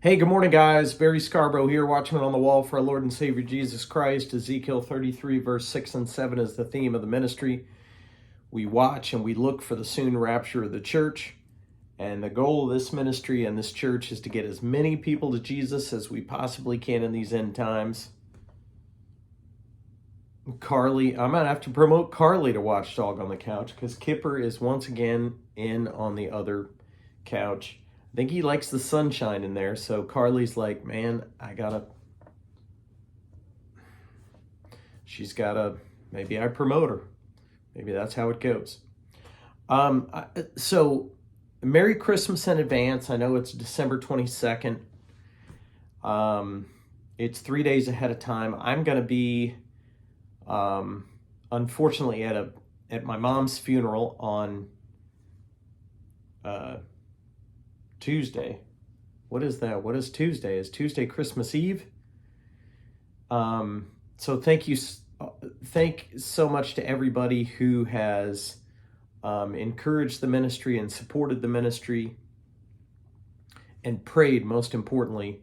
Hey, good morning, guys. Barry Scarborough here, watchman on the wall for our Lord and Savior Jesus Christ. Ezekiel 33, verse 6 and 7 is the theme of the ministry. We watch and we look for the soon rapture of the church. And the goal of this ministry and this church is to get as many people to Jesus as we possibly can in these end times. Carly, I might have to promote Carly to watch Dog on the Couch because Kipper is once again in on the other couch. I think he likes the sunshine in there, so Carly's like, man, maybe I promote her. Maybe that's how it goes. So Merry Christmas in advance. I know it's December 22nd. It's 3 days ahead of time. I'm going to be, unfortunately, at my mom's funeral on Tuesday. What is that? What is Tuesday? Is Tuesday Christmas Eve? So thank so much to everybody who has encouraged the ministry and supported the ministry and prayed, most importantly,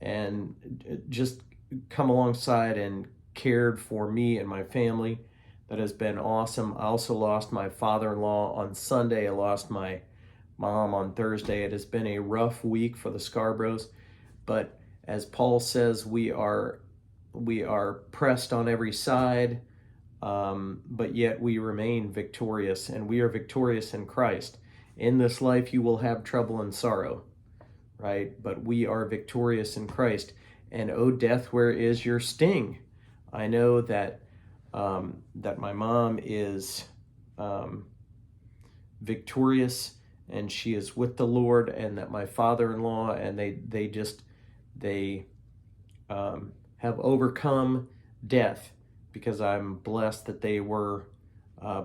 and just come alongside and cared for me and my family. That has been awesome. I also lost my father-in-law on Sunday. I lost my mom on Thursday. It has been a rough week for the Scarboroughs, but as Paul says, we are pressed on every side, but yet we remain victorious, and we are victorious in Christ. In this life you will have trouble and sorrow, right? But we are victorious in Christ. And oh, death, where is your sting? I know that that my mom is victorious, and she is with the Lord, and that my father-in-law and they have overcome death, because I'm blessed that they were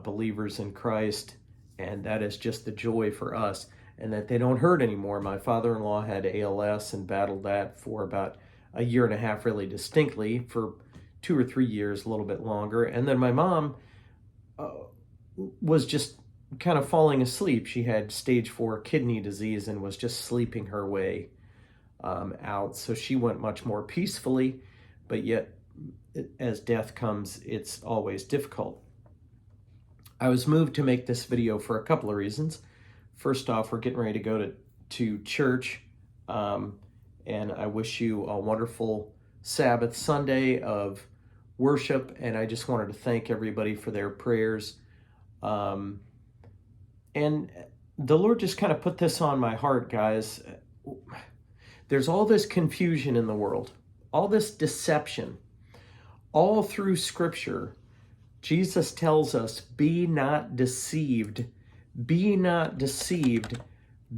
believers in Christ, and that is just the joy for us, and that they don't hurt anymore. My father-in-law had ALS and battled that for about a year and a half, really distinctly, for 2 or 3 years, a little bit longer. And then my mom was just kind of falling asleep. She had stage 4 kidney disease and was just sleeping her way out. So she went much more peacefully, but yet as death comes, it's always difficult. I was moved to make this video for a couple of reasons. First off, we're getting ready to go to church, and I wish you a wonderful Sabbath Sunday of worship, and I just wanted to thank everybody for their prayers. And the Lord just kind of put this on my heart, guys. There's all this confusion in the world, all this deception. All through Scripture, Jesus tells us, be not deceived, be not deceived,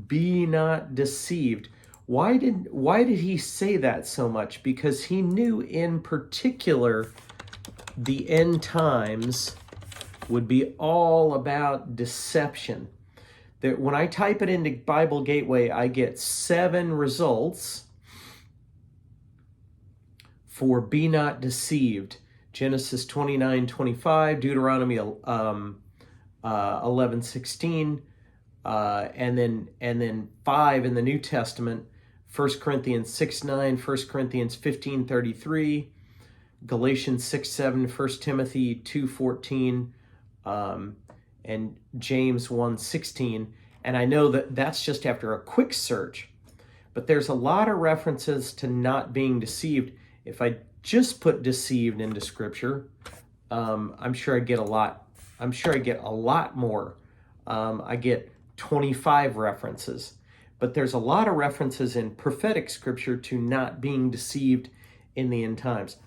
be not deceived. Why did he say that so much? Because he knew in particular the end times would be all about deception. That when I type it into Bible Gateway, I get 7 results for be not deceived. Genesis 29:25, Deuteronomy 11:16, and then 5 in the New Testament, 1 Corinthians 6:9, 1 Corinthians 15:33, Galatians 6:7, 1 Timothy 2:14, and James 1:16. And I know that that's just after a quick search, but there's a lot of references to not being deceived. If I just put deceived into Scripture, I'm sure I get a lot. I'm sure I get a lot more. I get 25 references, but there's a lot of references in prophetic Scripture to not being deceived in the end times.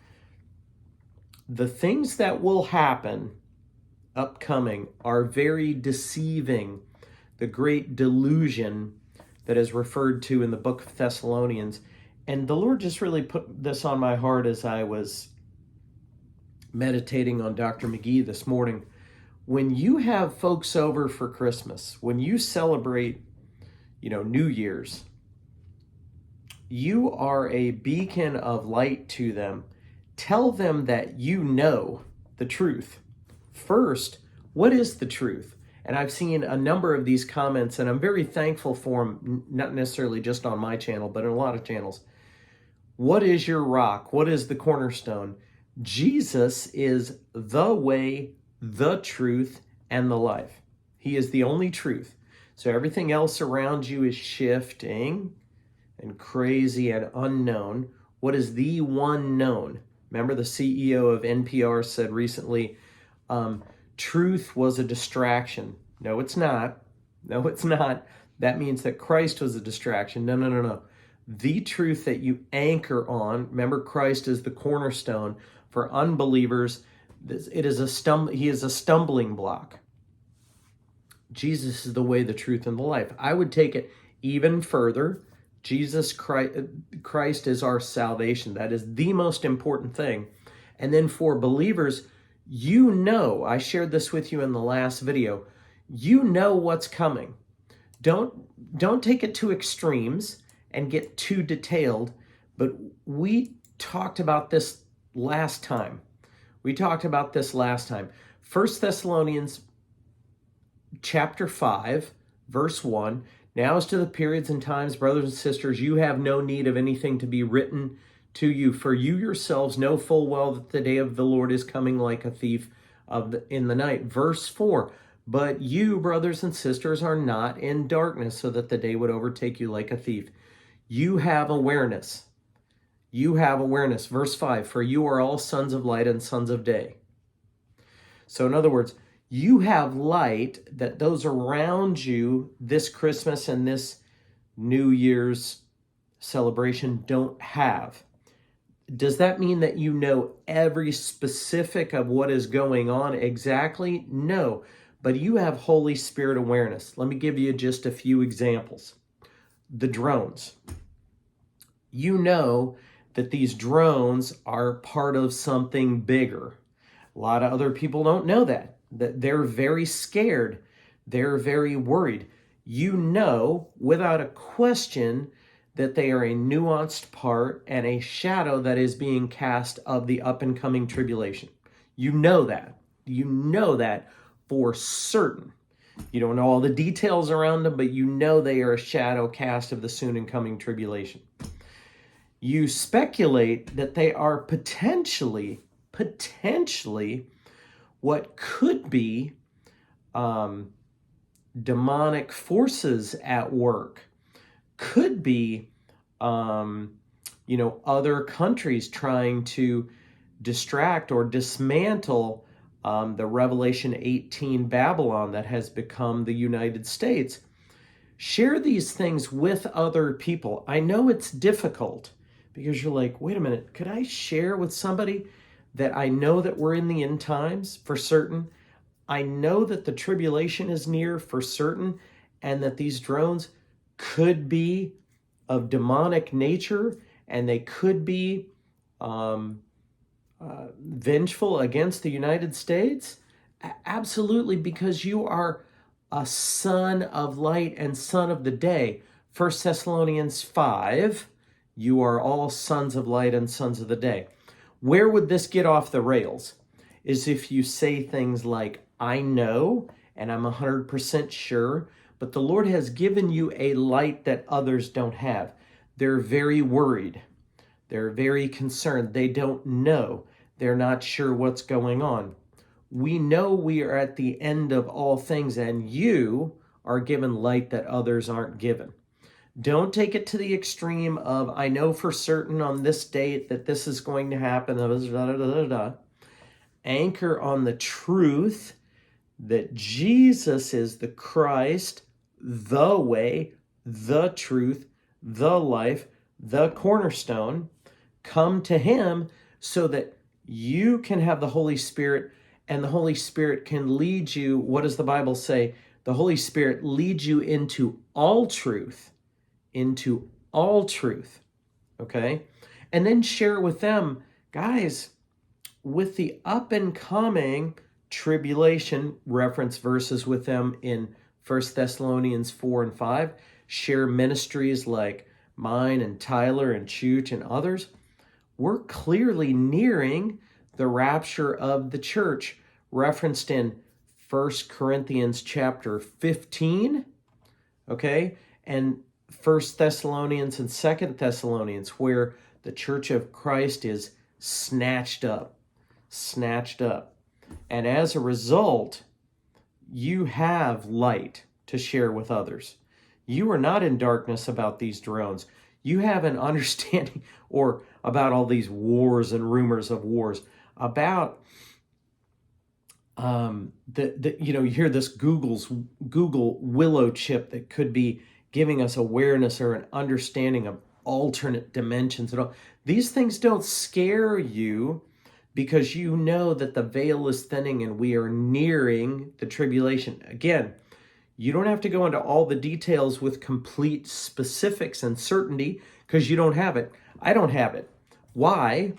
The things that will happen upcoming are very deceiving. The great delusion that is referred to in the book of Thessalonians. And the Lord just really put this on my heart as I was meditating on Dr. McGee this morning. When you have folks over for Christmas, when you celebrate, New Year's, you are a beacon of light to them. Tell them that you know the truth. First, what is the truth? And I've seen a number of these comments, and I'm very thankful for them, not necessarily just on my channel, but in a lot of channels. What is your rock? What is the cornerstone? Jesus is the way, the truth, and the life. He is the only truth. So everything else around you is shifting and crazy and unknown. What is the one known? Remember, the CEO of NPR said recently, truth was a distraction. No, it's not. No, it's not. That means that Christ was a distraction. No. The truth that you anchor on, remember, Christ is the cornerstone. For unbelievers, he is a stumbling block. Jesus is the way, the truth, and the life. I would take it even further. Jesus Christ is our salvation. That is the most important thing. And then for believers, you know, I shared this with you in the last video, you know what's coming. Don't take it to extremes and get too detailed, but we talked about this last time. 1 Thessalonians chapter 5, verse 1, now as to the periods and times, brothers and sisters, you have no need of anything to be written to you, for you yourselves know full well that the day of the Lord is coming like a thief in the night. Verse 4, but you, brothers and sisters, are not in darkness, so that the day would overtake you like a thief. You have awareness. Verse 5, for you are all sons of light and sons of day. So in other words, you have light that those around you this Christmas and this New Year's celebration don't have. Does that mean that you know every specific of what is going on exactly? No, but you have Holy Spirit awareness. Let me give you just a few examples. The drones. You know that these drones are part of something bigger. A lot of other people don't know that they're very scared. They're very worried. You know, without a question, that they are a nuanced part and a shadow that is being cast of the up and coming tribulation. You know that. You know that for certain. You don't know all the details around them, but you know they are a shadow cast of the soon and coming tribulation. You speculate that they are potentially what could be demonic forces at work. Could be, other countries trying to distract or dismantle the Revelation 18 Babylon that has become the United States. Share these things with other people. I know it's difficult because you're like, wait a minute, could I share with somebody that I know that we're in the end times for certain? I know that the tribulation is near for certain, and that these drones could be of demonic nature, and they could be vengeful against the United States? Absolutely, because you are a son of light and son of the day. 1 Thessalonians 5, you are all sons of light and sons of the day. Where would this get off the rails? Is if you say things like, I know, and I'm 100% sure, but the Lord has given you a light that others don't have. They're very worried. They're very concerned. They don't know. They're not sure what's going on. We know we are at the end of all things, and you are given light that others aren't given. Don't take it to the extreme of, I know for certain on this date that this is going to happen. Anchor on the truth that Jesus is the Christ, the way, the truth, the life, the cornerstone. Come to him so that you can have the Holy Spirit, and the Holy Spirit can lead you. What does the Bible say? The Holy Spirit leads you into all truth. Into all truth. Okay? And then share with them, guys, with the up and coming tribulation, reference verses with them in 1 Thessalonians 4 and 5. Share ministries like mine and Tyler and Chooch and others. We're clearly nearing the rapture of the church, referenced in 1 Corinthians chapter 15, okay, and 1 Thessalonians and 2 Thessalonians, where the church of Christ is snatched up. And as a result, you have light to share with others. You are not in darkness about these drones. You have an understanding, or about all these wars and rumors of wars, about you hear this Google Willow chip that could be giving us awareness or an understanding of alternate dimensions and all. These things don't scare you, because you know that the veil is thinning and we are nearing the tribulation. Again, you don't have to go into all the details with complete specifics and certainty, because you don't have it. I don't have it. Why?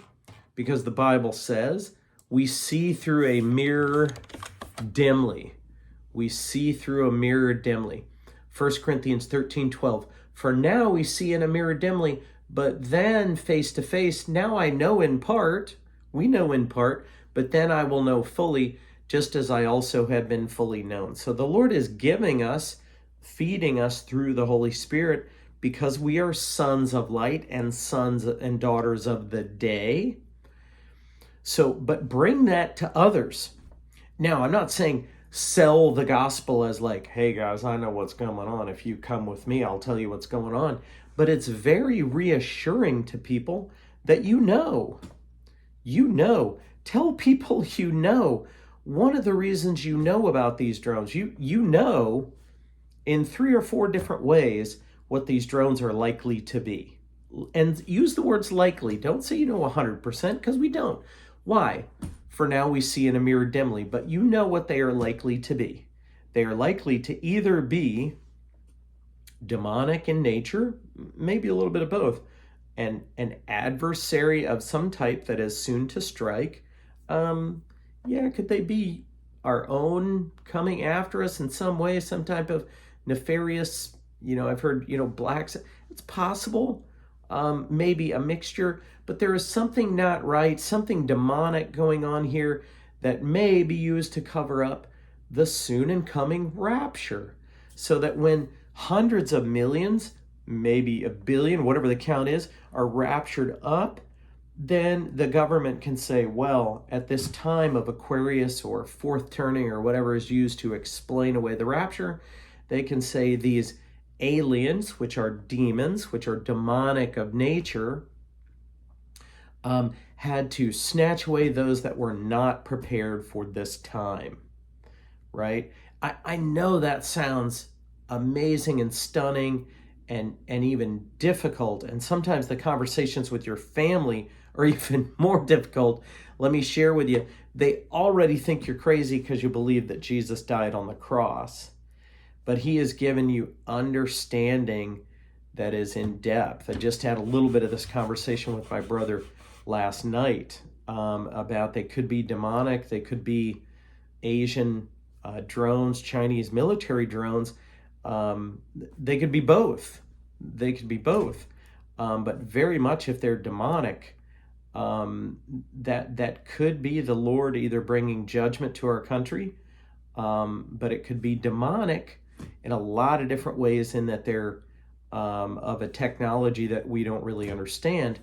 Because the Bible says we see through a mirror dimly. We see through a mirror dimly. 1 Corinthians 13:12. For now we see in a mirror dimly, but then face to face. Now I know in part. We know in part, but then I will know fully, just as I also have been fully known. So the Lord is giving us, feeding us through the Holy Spirit, because we are sons of light and sons and daughters of the day. So, but bring that to others. Now, I'm not saying sell the gospel as like, hey guys, I know what's going on. If you come with me, I'll tell you what's going on. But it's very reassuring to people that you know. Tell people you know. One of the reasons you know about these drones, you know in 3 or 4 different ways what these drones are likely to be. And use the words likely. Don't say you know 100%, because we don't. Why? For now we see in a mirror dimly, but you know what they are likely to be. They are likely to either be demonic in nature, maybe a little bit of both, and an adversary of some type that is soon to strike. Could they be our own coming after us in some way, some type of nefarious, I've heard, blacks. It's possible, maybe a mixture, but there is something not right, something demonic going on here that may be used to cover up the soon and coming rapture, so that when hundreds of millions, maybe a billion, whatever the count is, are raptured up, then the government can say, well, at this time of Aquarius or fourth turning or whatever is used to explain away the rapture, they can say these aliens, which are demons, which are demonic of nature, had to snatch away those that were not prepared for this time, right? I know that sounds amazing and stunning and even difficult, and sometimes the conversations with your family are even more difficult. Let me share with you, they already think you're crazy because you believe that Jesus died on the cross, but he has given you understanding that is in depth. I just had a little bit of this conversation with my brother last night about they could be demonic, they could be Asian drones, Chinese military drones. They could be both. But very much if they're demonic, that could be the Lord either bringing judgment to our country, but it could be demonic in a lot of different ways, in that they're of a technology that we don't really understand.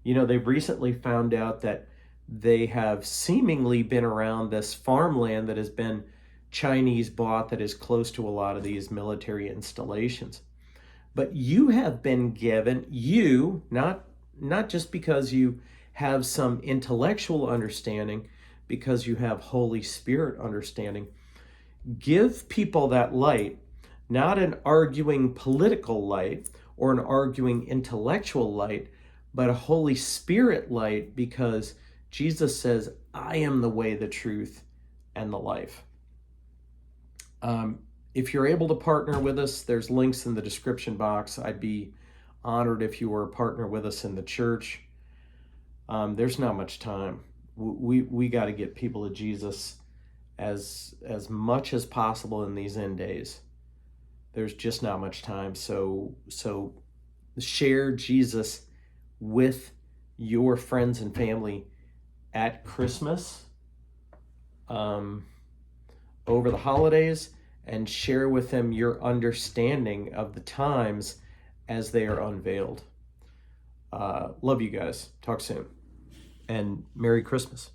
They've recently found out that they have seemingly been around this farmland that has been Chinese bought, that is close to a lot of these military installations. But you have been given, not just because you have some intellectual understanding, because you have Holy Spirit understanding. Give people that light, not an arguing political light or an arguing intellectual light, but a Holy Spirit light, because Jesus says, I am the way, the truth, and the life. If you're able to partner with us, there's links in the description box. I'd be honored if you were a partner with us in the church. There's not much time. We got to get people to Jesus as much as possible in these end days. There's just not much time. So share Jesus with your friends and family at Christmas. over the holidays and share with them your understanding of the times as they are unveiled. Love you guys. Talk soon. And Merry Christmas.